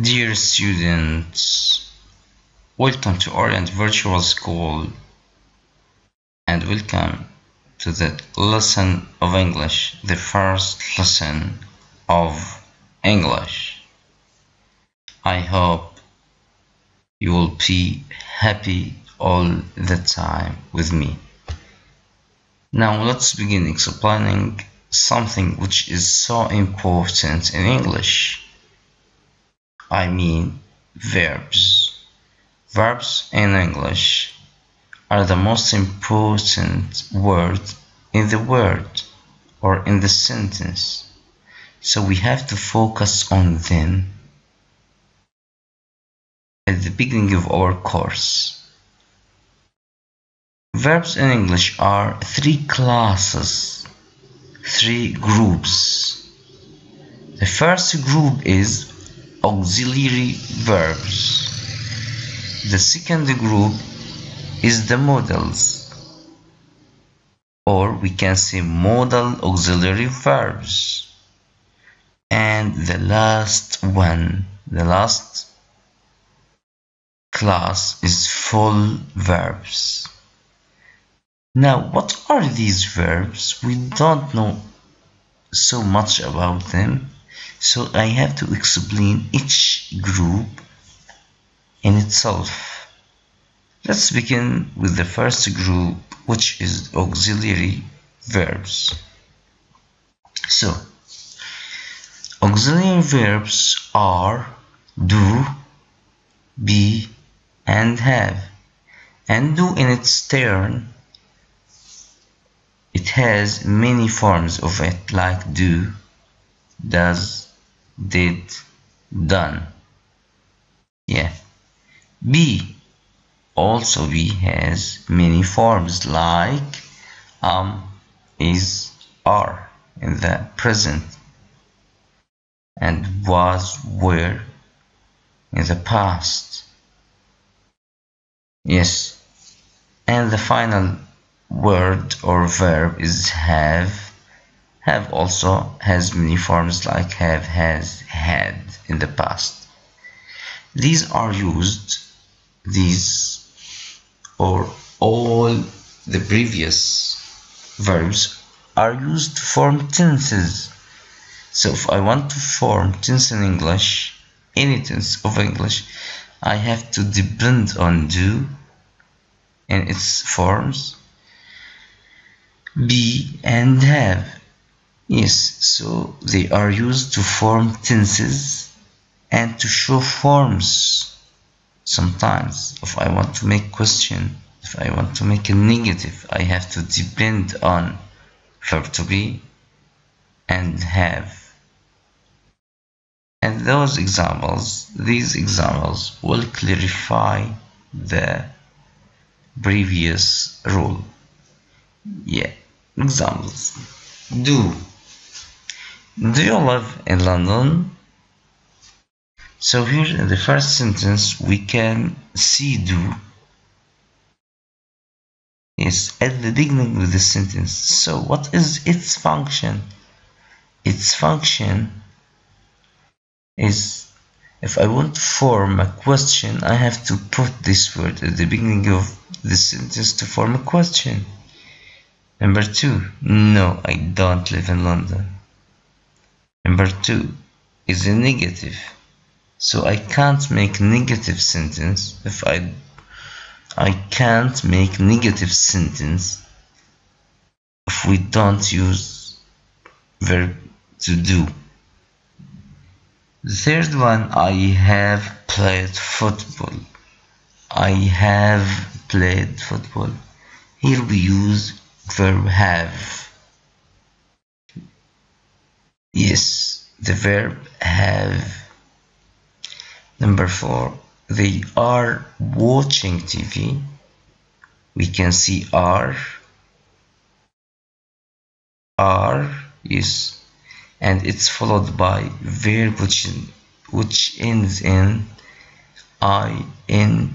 Dear students, welcome to Orient Virtual School and welcome to the lesson of English, the first lesson of English. I hope you will be happy all the time with me. Now let's begin explaining something which is so important in English. I mean verbs. Verbs in English are the most important word in the word or in the sentence. So we have to focus on them at the beginning of our course. Verbs in English are three classes, three groups. The first group is auxiliary verbs. The second group is the modals, or we can say modal auxiliary verbs. And the last one, the last class is full verbs. Now, what are these verbs? We don't know so much about them. So I have to explain each group in itself. Let's begin with the first group, which is auxiliary verbs. So, auxiliary verbs are do, be, and have. And do in its turn, it has many forms of it, like do, does, did, done. Yeah. Be, also be has many forms like is, are in the present, and was, were in the past. Yes. And the final word or verb is have. Have also has many forms like have, has, had in the past. These are used, or all the previous verbs are used to form tenses. So if I want to form tense in English, any tense of English, I have to depend on do and its forms, be, and have. Yes, so they are used to form tenses and to show forms. Sometimes, if I want to make question, if I want to make a negative, I have to depend on verb to be and have. And these examples will clarify the previous rule. Yeah, examples. Do you live in London? So here in the first sentence we can see do. Yes, at the beginning of the sentence. So what is its function? Its function is, if I want to form a question, I have to put this word at the beginning of the sentence to form a question. Number 2, no, I don't live in London. Number 2 is a negative. So I can't make negative sentence if I can't make negative sentence if we don't use verb to do. The third one, I have played football. I have played football. Here we use verb have. Yes, the verb have. Number 4, they are watching TV. We can see are, yes, and it's followed by verb which ends in ing.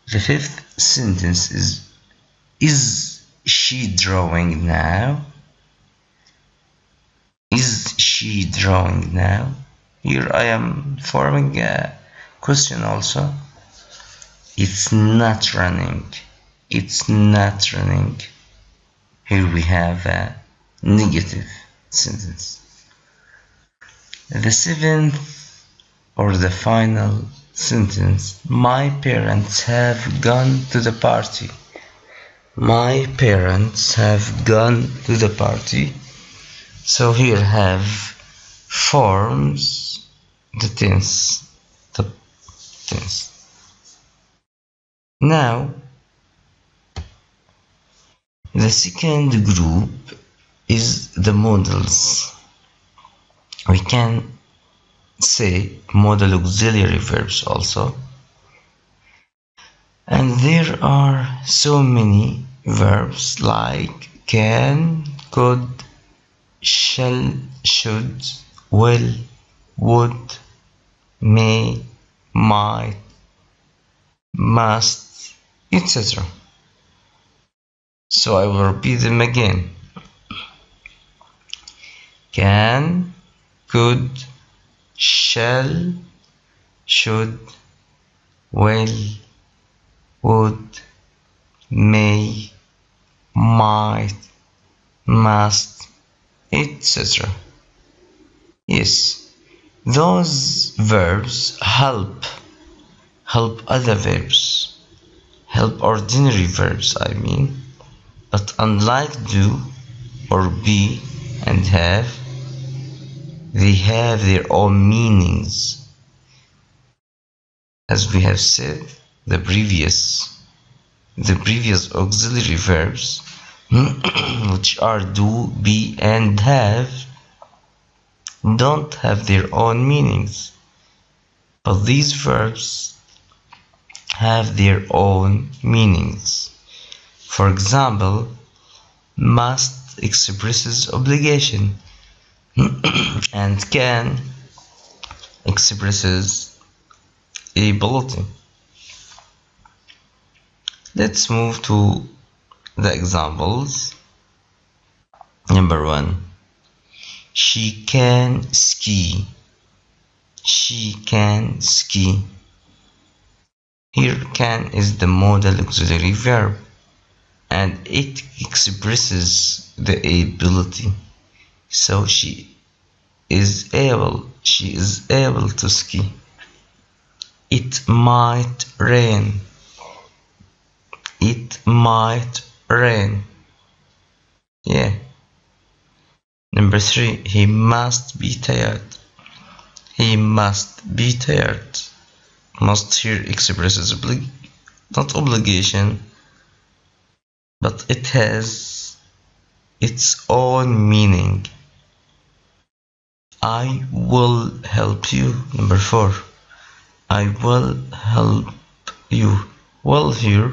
The fifth sentence is she drawing now? Is she drawing now? Here I am forming a question also. It's not running. It's not running. Here we have a negative sentence. The seventh or the final sentence. My parents have gone to the party. My parents have gone to the party. So here have forms the tense. Now the second group is the modals. We can say modal auxiliary verbs also. And there are so many verbs like can, could, shall, should, will, would, may, might, must, etc. So I will repeat them again. Can, could, shall, should, will, would, may, might, must, etc. Yes, those verbs help other verbs, help ordinary verbs, I mean, but unlike do or be and have, they have their own meanings. As we have said, the previous auxiliary verbs which are do, be and have don't have their own meanings, but these verbs have their own meanings. For example, must expresses obligation and can expresses ability. Let's move to the examples. Number 1. She can ski. She can ski. Here can is the modal auxiliary verb and it expresses the ability. So she is able to ski. It might rain. It might rain. Yeah. Number 3. He must be tired. He must be tired. Must here expresses not obligation, but it has its own meaning. I will help you. Number 4. I will help you. Will here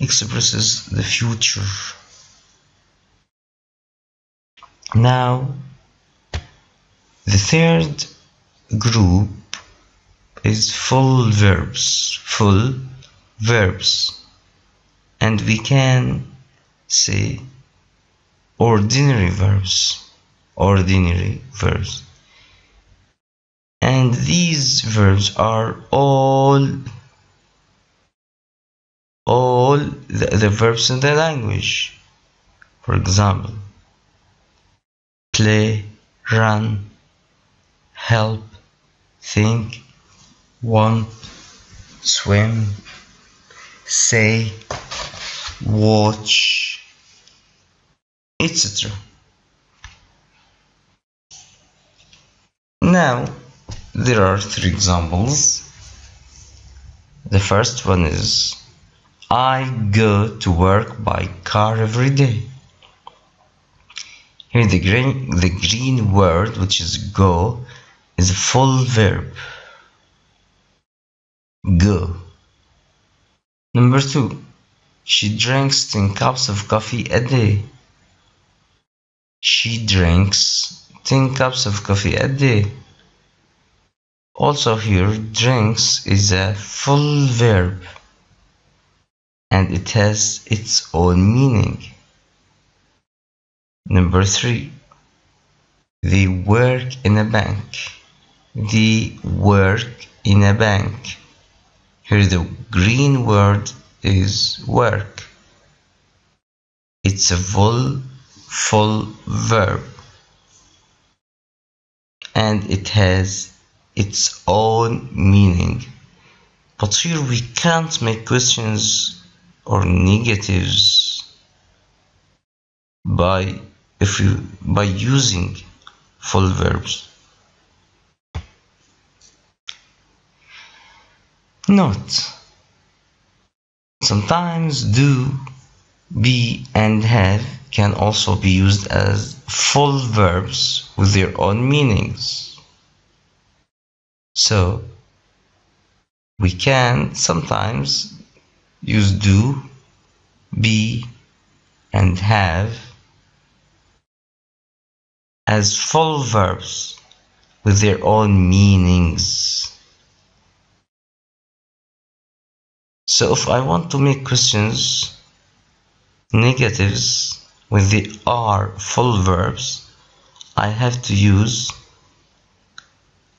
expresses the future. Now, the third group is full verbs. Full verbs. And we can say ordinary verbs. Ordinary verbs. And these verbs are all the verbs in the language. For example, play, run, help, think, want, swim, say, watch, etc. Now, there are 3 examples. The first one is I go to work by car every day. Here the green word, which is go, is a full verb. Go. Number 2. She drinks 10 cups of coffee a day. She drinks 10 cups of coffee a day. Also here, drinks is a full verb and it has its own meaning. Number 3. They work in a bank. They work in a bank. Here the green word is work. It's a full verb, and it has its own meaning. But here we can't make questions or negatives by using full verbs. Note: sometimes do, be, and have can also be used as full verbs with their own meanings. So we can sometimes use do, be, and have as full verbs with their own meanings. So if I want to make questions negatives with the are full verbs, I have to use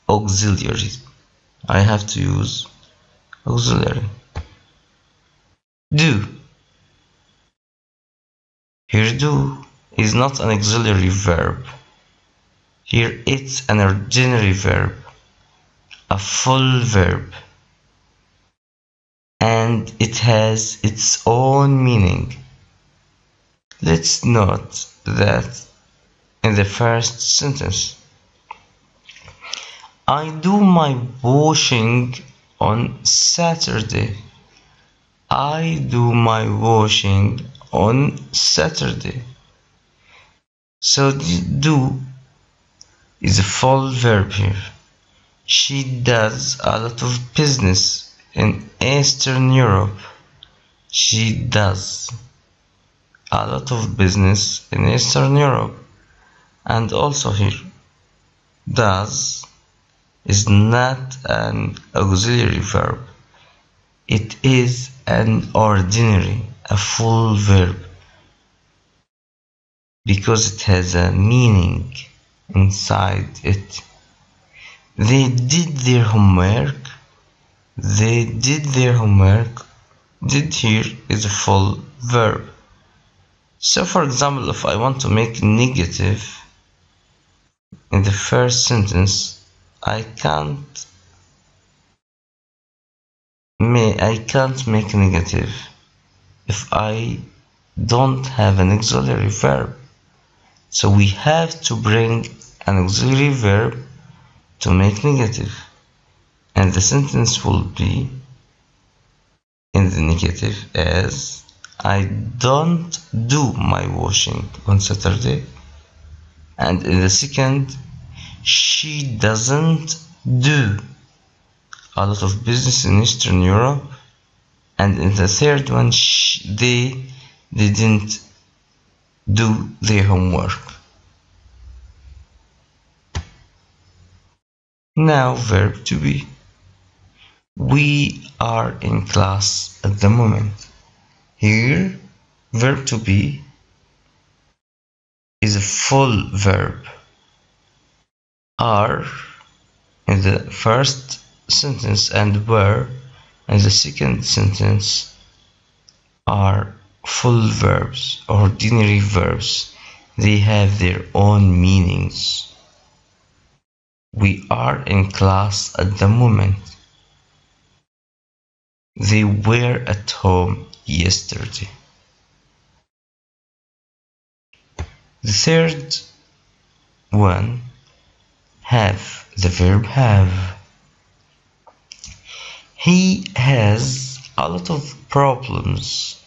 auxiliary. Do. Here do is not an auxiliary verb. Here it's an ordinary verb, a full verb, and it has its own meaning. Let's note that in the first sentence, I do my washing on Saturday. I do my washing on Saturday. So do is a full verb here. She does a lot of business in Eastern Europe. She does a lot of business in Eastern Europe. And also here, does is not an auxiliary verb. It is an ordinary, a full verb, because it has a meaning inside it. They did their homework. They did their homework. Did here is a full verb. So for example, if I want to make negative in the first sentence, I can't make negative if I don't have an auxiliary verb. So we have to bring an auxiliary verb to make negative, and the sentence will be in the negative as I don't do my washing on Saturday, and in the second, she doesn't do a lot of business in Eastern Europe, and in the third one, they didn't do their homework. Now verb to be. We are in class at the moment. Here, verb to be is a full verb. Are in the first sentence and were in the second sentence are full verbs, ordinary verbs. They have their own meanings. We are in class at the moment. They were at home yesterday. The third one, have, the verb have. He has a lot of problems.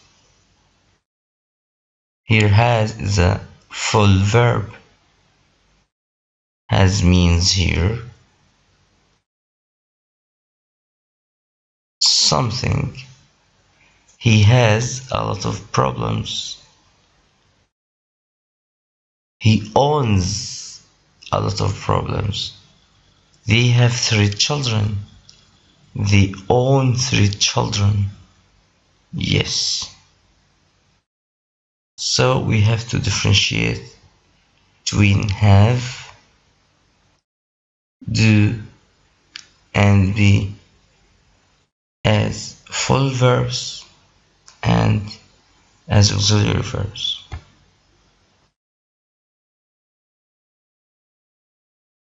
Here has is a full verb. Has means here something. He has a lot of problems. He owns a lot of problems. They have 3 children. They own 3 children. Yes. So we have to differentiate between have do, and be as full verbs and as auxiliary verbs.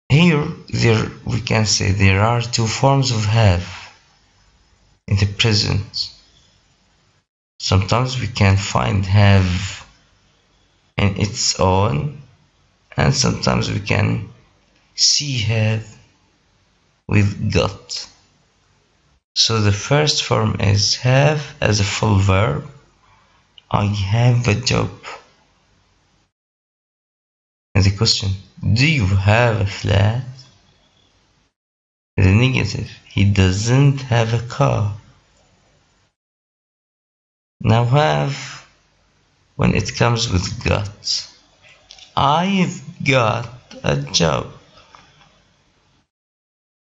Here, we can say there are two forms of have in the present. Sometimes we can find have in its own, and sometimes we can see have with got. So the first form is have as a full verb. I have a job. And the question, do you have a flat? The negative, he doesn't have a car. Now have, when it comes with got, I've got a job.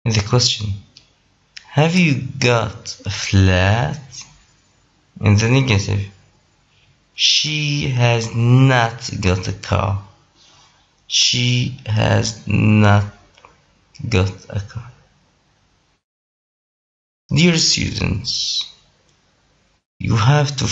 And the question, have you got a flat? In the negative, she has not got a car. She has not got a car. Dear students, you have to